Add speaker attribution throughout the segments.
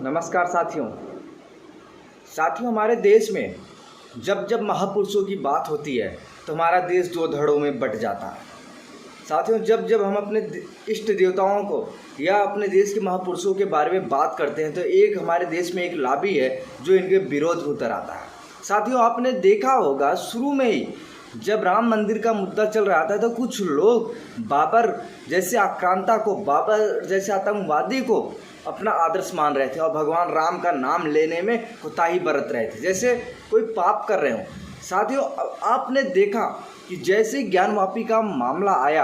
Speaker 1: नमस्कार साथियों। हमारे देश में जब जब महापुरुषों की बात होती है तो हमारा देश दो धड़ों में बट जाता है। साथियों, जब जब हम अपने इष्ट देवताओं को या अपने देश के महापुरुषों के बारे में बात करते हैं तो एक हमारे देश में एक लाबी है जो इनके विरोध में उतर आता है। साथियों, आपने देखा होगा शुरू में ही जब राम मंदिर का मुद्दा चल रहा था तो कुछ लोग बाबर जैसे आक्रांता को, बाबर जैसे आतंकवादी को अपना आदर्श मान रहे थे और भगवान राम का नाम लेने में कोताही बरत रहे थे, जैसे कोई पाप कर रहे हो। साथियों, आपने देखा कि जैसे ज्ञानवापी का मामला आया,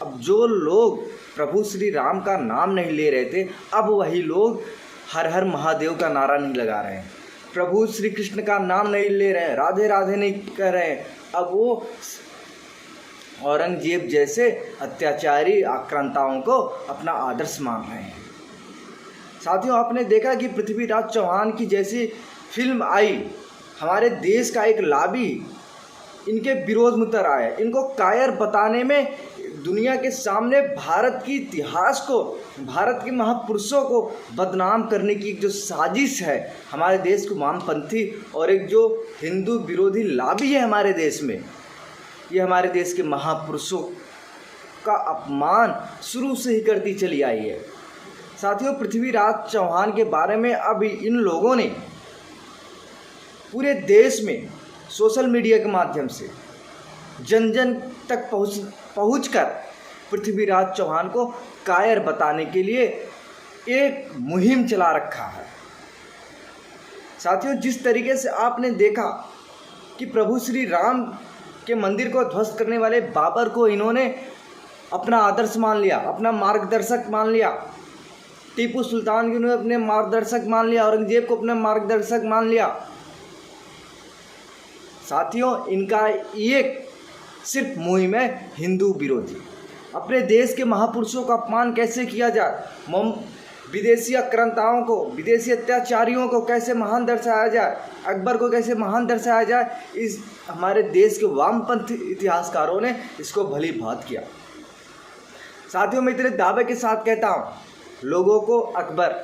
Speaker 1: अब जो लोग प्रभु श्री राम का नाम नहीं ले रहे थे, अब वही लोग हर हर महादेव का नारा नहीं लगा रहे हैं, प्रभु श्री कृष्ण का नाम नहीं ले रहे हैं, राधे राधे नहीं कर रहे हैं। अब वो औरंगजेब जैसे अत्याचारी आक्रांताओं को अपना आदर्श मान रहे हैं। साथियों, आपने देखा कि पृथ्वीराज चौहान की जैसी फिल्म आई, हमारे देश का एक लाबी इनके विरोध में उतर आया। इनको कायर बताने में दुनिया के सामने भारत की इतिहास को, भारत के महापुरुषों को बदनाम करने की एक जो साजिश है हमारे देश को वामपंथी और एक जो हिंदू विरोधी लाबी है हमारे देश में, ये हमारे देश के महापुरुषों का अपमान शुरू से ही करती चली आई है। साथियों, पृथ्वीराज चौहान के बारे में अब इन लोगों ने पूरे देश में सोशल मीडिया के माध्यम से जन जन तक पहुंचकर पृथ्वीराज चौहान को कायर बताने के लिए एक मुहिम चला रखा है। साथियों, जिस तरीके से आपने देखा कि प्रभु श्री राम के मंदिर को ध्वस्त करने वाले बाबर को इन्होंने अपना आदर्श मान लिया, अपना मार्गदर्शक मान लिया, टीपू सुल्तान को अपने मार्गदर्शक मान लिया, औरंगजेब को अपना मार्गदर्शक मान लिया। साथियों, इनका एक सिर्फ मुहिम है हिंदू विरोधी। अपने देश के महापुरुषों का अपमान कैसे किया जाए, विदेशी आक्रांताओं को, विदेशी अत्याचारियों को कैसे महान दर्शाया जाए, अकबर को कैसे महान दर्शाया जाए, इस हमारे देश के वामपंथी इतिहासकारों ने इसको भली भांति किया। साथियों, मैं इतने दावे के साथ कहता हूँ, लोगों को अकबर,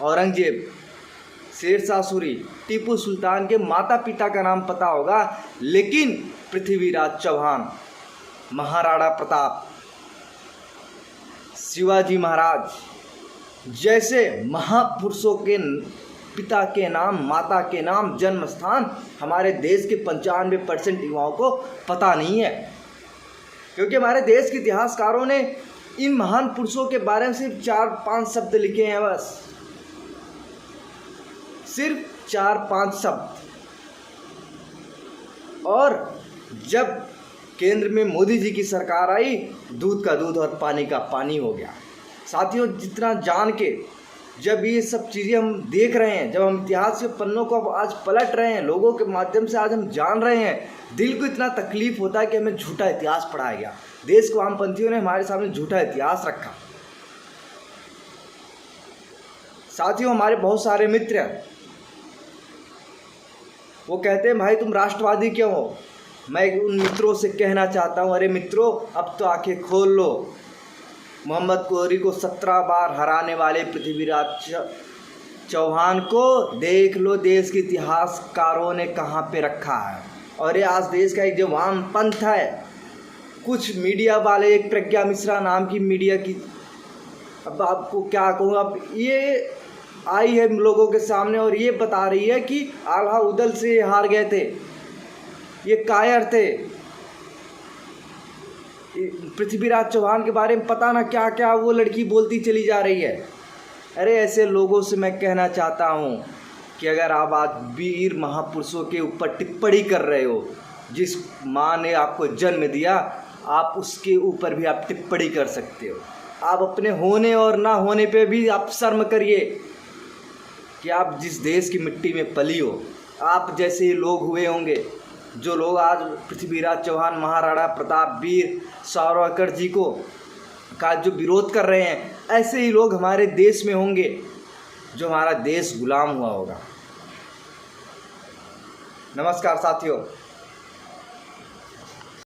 Speaker 1: औरंगजेब, शेरशाह सूरी, टीपू सुल्तान के माता पिता का नाम पता होगा, लेकिन पृथ्वीराज चौहान, महाराणा प्रताप, शिवाजी महाराज जैसे महापुरुषों के पिता के नाम, माता के नाम, जन्म स्थान हमारे देश के 95% युवाओं को पता नहीं है, क्योंकि हमारे देश के इतिहासकारों ने इन महान पुरुषों के बारे में सिर्फ 4-5 शब्द लिखे हैं, बस सिर्फ 4-5 शब्द। और जब केंद्र में मोदी जी की सरकार आई, दूध का दूध और पानी का पानी हो गया। साथियों, जितना जान के जब ये सब चीज़ें हम देख रहे हैं, जब हम इतिहास के पन्नों को आज पलट रहे हैं, लोगों के माध्यम से आज हम जान रहे हैं, दिल को इतना तकलीफ होता है कि हमें झूठा इतिहास पढ़ाया गया। देश को वामपंथियों ने हमारे सामने झूठा इतिहास रखा। साथियों, हमारे बहुत सारे मित्र हैं, वो कहते हैं भाई तुम राष्ट्रवादी क्यों हो। मैं उन मित्रों से कहना चाहता हूँ, अरे मित्रों, अब तो आंखें खोल लो। मोहम्मद गोरी को 17 बार हराने वाले पृथ्वीराज चौहान को देख लो, देश के इतिहासकारों ने कहाँ पे रखा है। और ये आज देश का एक जो वामपंथ है, कुछ मीडिया वाले, एक प्रज्ञा मिश्रा नाम की मीडिया की, अब आपको क्या कहूँ, अब ये आई है लोगों के सामने और ये बता रही है कि आल्हा उदल से हार गए थे, ये कायर थे। पृथ्वीराज चौहान के बारे में पता ना क्या क्या वो लड़की बोलती चली जा रही है। अरे ऐसे लोगों से मैं कहना चाहता हूँ कि अगर आप आज वीर महापुरुषों के ऊपर टिप्पणी कर रहे हो, जिस माँ ने आपको जन्म दिया, आप उसके ऊपर भी आप टिप्पणी कर सकते हो। आप अपने होने और ना होने पे भी आप शर्म करिए कि आप जिस देश की मिट्टी में पली हो, आप जैसे ही लोग हुए होंगे, जो लोग आज पृथ्वीराज चौहान, महाराणा प्रताप, वीर सावरकर जी को का जो विरोध कर रहे हैं, ऐसे ही लोग हमारे देश में होंगे जो हमारा देश गुलाम हुआ होगा। नमस्कार साथियों।